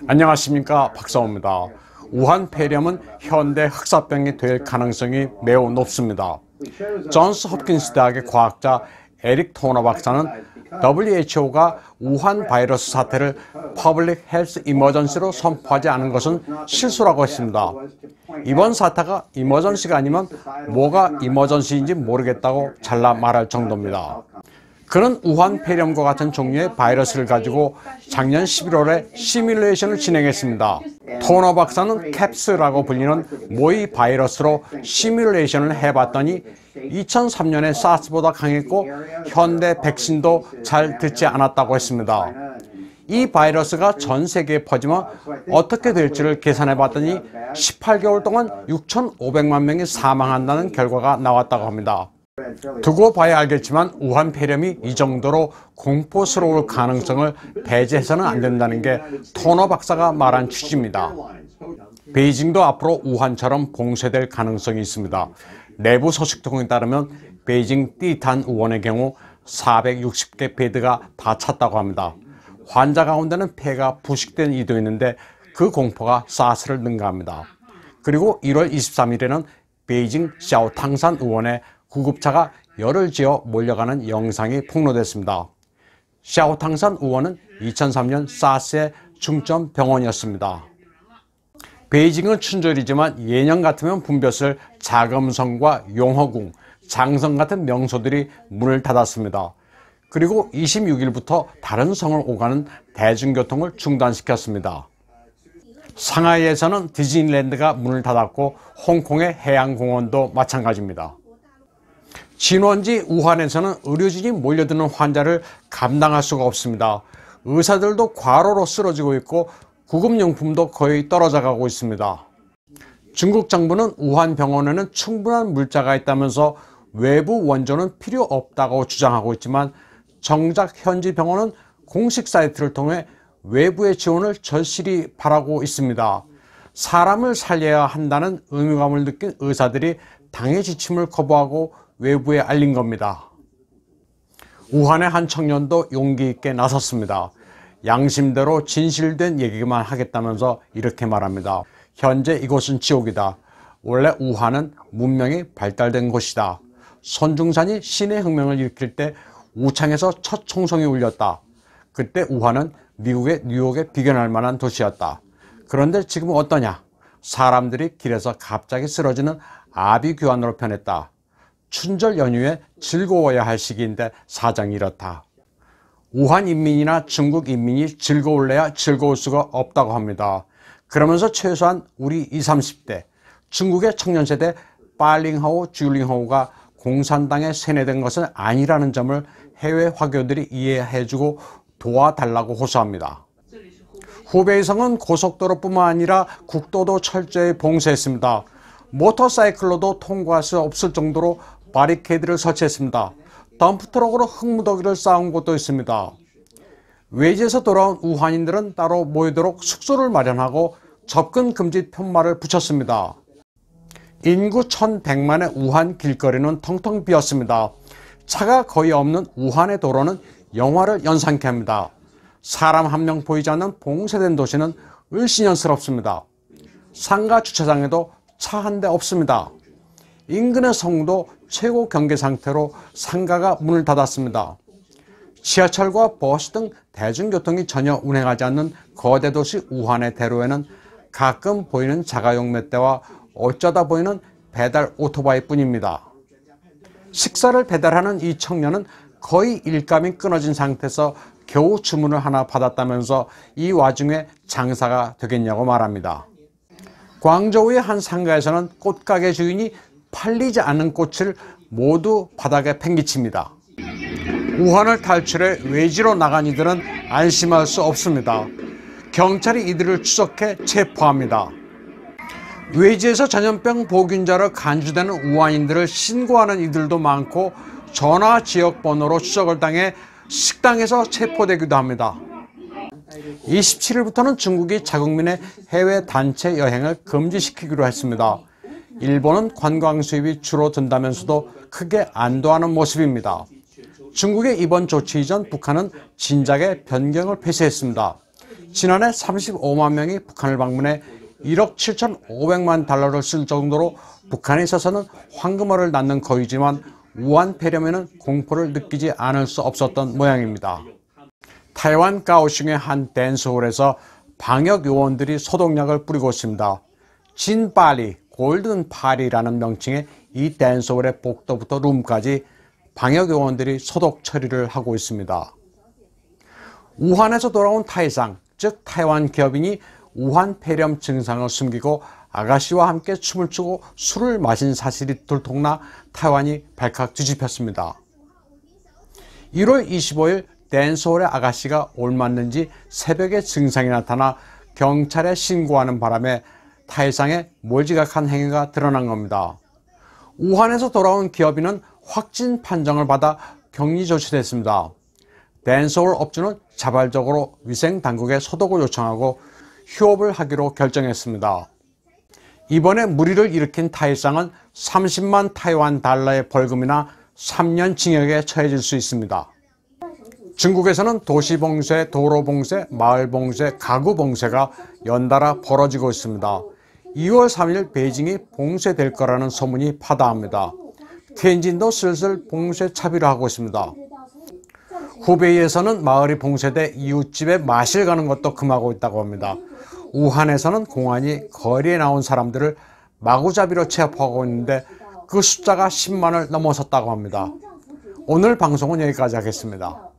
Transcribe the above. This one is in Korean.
안녕하십니까, 박사호입니다. 우한 폐렴은 현대 흑사병이 될 가능성이 매우 높습니다. 존스 홉킨스 대학의 과학자 에릭 토너 박사는 WHO가 우한 바이러스 사태를 퍼블릭 헬스 이머전시로 선포하지 않은 것은 실수라고 했습니다. 이번 사태가 이머전시가 아니면 뭐가 이머전시인지 모르겠다고 잘라 말할 정도입니다. 그는 우한 폐렴과 같은 종류의 바이러스를 가지고 작년 11월에 시뮬레이션을 진행했습니다. 토너 박사는 캡스라고 불리는 모의 바이러스로 시뮬레이션을 해봤더니 2003년에 사스보다 강했고 현대 백신도 잘 듣지 않았다고 했습니다. 이 바이러스가 전 세계에 퍼지면 어떻게 될지를 계산해봤더니 18개월 동안 6,500만 명이 사망한다는 결과가 나왔다고 합니다. 두고 봐야 알겠지만 우한 폐렴이 이 정도로 공포스러울 가능성을 배제해서는 안 된다는 게 토너 박사가 말한 취지입니다. 베이징도 앞으로 우한처럼 봉쇄될 가능성이 있습니다. 내부 소식 통에 따르면 베이징 띠탄 의원의 경우 460개 베드가 다 찼다고 합니다. 환자 가운데는 폐가 부식된 이도 있는데 그 공포가 사스를 능가합니다. 그리고 1월 23일에는 베이징 샤오탕산 의원의 구급차가 열을 지어 몰려가는 영상이 폭로됐습니다. 샤오탕산 의원은 2003년 사스의 중점 병원이었습니다. 베이징은 춘절이지만 예년 같으면 붐볐을 자금성과 용허궁, 장성 같은 명소들이 문을 닫았습니다. 그리고 26일부터 다른 성을 오가는 대중교통을 중단시켰습니다. 상하이에서는 디즈니랜드가 문을 닫았고 홍콩의 해양공원도 마찬가지입니다. 진원지 우한에서는 의료진이 몰려드는 환자를 감당할 수가 없습니다. 의사들도 과로로 쓰러지고 있고 구급용품도 거의 떨어져 가고 있습니다. 중국 정부는 우한 병원에는 충분한 물자가 있다면서 외부 원조는 필요 없다고 주장하고 있지만 정작 현지 병원은 공식 사이트를 통해 외부의 지원을 절실히 바라고 있습니다. 사람을 살려야 한다는 의무감을 느낀 의사들이 당의 지침을 거부하고 외부에 알린 겁니다. 우한의 한 청년도 용기 있게 나섰습니다. 양심대로 진실된 얘기만 하겠다면서 이렇게 말합니다. 현재 이곳은 지옥이다. 원래 우한은 문명이 발달된 곳이다. 손중산이 신의 혁명을 일으킬 때 우창에서 첫 총성이 울렸다. 그때 우한은 미국의 뉴욕에 비견할 만한 도시였다. 그런데 지금은 어떠냐? 사람들이 길에서 갑자기 쓰러지는 아비규환으로 변했다. 춘절 연휴에 즐거워야 할 시기인데 사정이 이렇다. 우한 인민이나 중국 인민이 즐거울래야 즐거울 수가 없다고 합니다. 그러면서 최소한 우리 20, 30대 중국의 청년 세대 빨링하오, 쥬링하오가 공산당에 세뇌된 것은 아니라는 점을 해외 화교들이 이해해주고 도와달라고 호소합니다. 후베이성은 고속도로뿐만 아니라 국도도 철저히 봉쇄했습니다. 모터사이클로도 통과할 수 없을 정도로 바리케이드를 설치했습니다. 덤프트럭으로 흙무더기를 쌓은 곳도 있습니다. 외지에서 돌아온 우한인들은 따로 모이도록 숙소를 마련하고 접근 금지 편말을 붙였습니다. 인구 1100만의 우한 길거리는 텅텅 비었습니다. 차가 거의 없는 우한의 도로는 영화를 연상케 합니다. 사람 한 명 보이지 않는 봉쇄된 도시는 을씨년스럽습니다. 상가 주차장에도 차 한 대 없습니다. 인근의 성도 최고 경계 상태로 상가가 문을 닫았습니다. 지하철과 버스 등 대중교통이 전혀 운행하지 않는 거대 도시 우한의 대로에는 가끔 보이는 자가용 몇 대와 어쩌다 보이는 배달 오토바이 뿐입니다. 식사를 배달하는 이 청년은 거의 일감이 끊어진 상태에서 겨우 주문을 하나 받았다면서 이 와중에 장사가 되겠냐고 말합니다. 광저우의 한 상가에서는 꽃가게 주인이 팔리지 않는 꽃을 모두 바닥에 팽개칩니다. 우한을 탈출해 외지로 나간 이들은 안심할 수 없습니다. 경찰이 이들을 추적해 체포합니다. 외지에서 전염병 보균자로 간주되는 우한인들을 신고하는 이들도 많고 전화 지역번호로 추적을 당해 식당에서 체포되기도 합니다. 27일부터는 중국이 자국민의 해외 단체 여행을 금지시키기로 했습니다. 일본은 관광 수입이 줄어든다면서도 크게 안도하는 모습입니다. 중국의 이번 조치 이전 북한은 진작에 변경을 폐쇄했습니다. 지난해 35만 명이 북한을 방문해 1억 7,500만 달러를 쓸 정도로 북한에 있어서는 황금알을 낳는 거위지만 우한 폐렴에는 공포를 느끼지 않을 수 없었던 모양입니다. 타이완 가오슝의 한 댄스홀에서 방역 요원들이 소독약을 뿌리고 있습니다. 진파리, 골든파리라는 명칭의 이 댄스홀의 복도부터 룸까지 방역 요원들이 소독 처리를 하고 있습니다. 우한에서 돌아온 타이상, 즉 타이완 기업인이 우한 폐렴 증상을 숨기고 아가씨와 함께 춤을 추고 술을 마신 사실이 들통나 타이완이 발칵 뒤집혔습니다. 1월 25일 댄스홀의 아가씨가 옮았는지 새벽에 증상이 나타나 경찰에 신고하는 바람에 타이상의 몰지각한 행위가 드러난 겁니다. 우한에서 돌아온 기업인은 확진 판정을 받아 격리 조치됐습니다. 댄스홀 업주는 자발적으로 위생당국에 소독을 요청하고 휴업을 하기로 결정했습니다. 이번에 무리를 일으킨 타이상은 30만 타이완 달러의 벌금이나 3년 징역에 처해질 수 있습니다. 중국에서는 도시봉쇄, 도로봉쇄, 마을봉쇄, 가구봉쇄가 연달아 벌어지고 있습니다. 2월 3일 베이징이 봉쇄될 거라는 소문이 파다합니다. 텐진도 슬슬 봉쇄 차비를 하고 있습니다. 후베이에서는 마을이 봉쇄돼 이웃집에 마실 가는 것도 금하고 있다고 합니다. 우한에서는 공안이 거리에 나온 사람들을 마구잡이로 체포하고 있는데 그 숫자가 10만을 넘어섰다고 합니다. 오늘 방송은 여기까지 하겠습니다.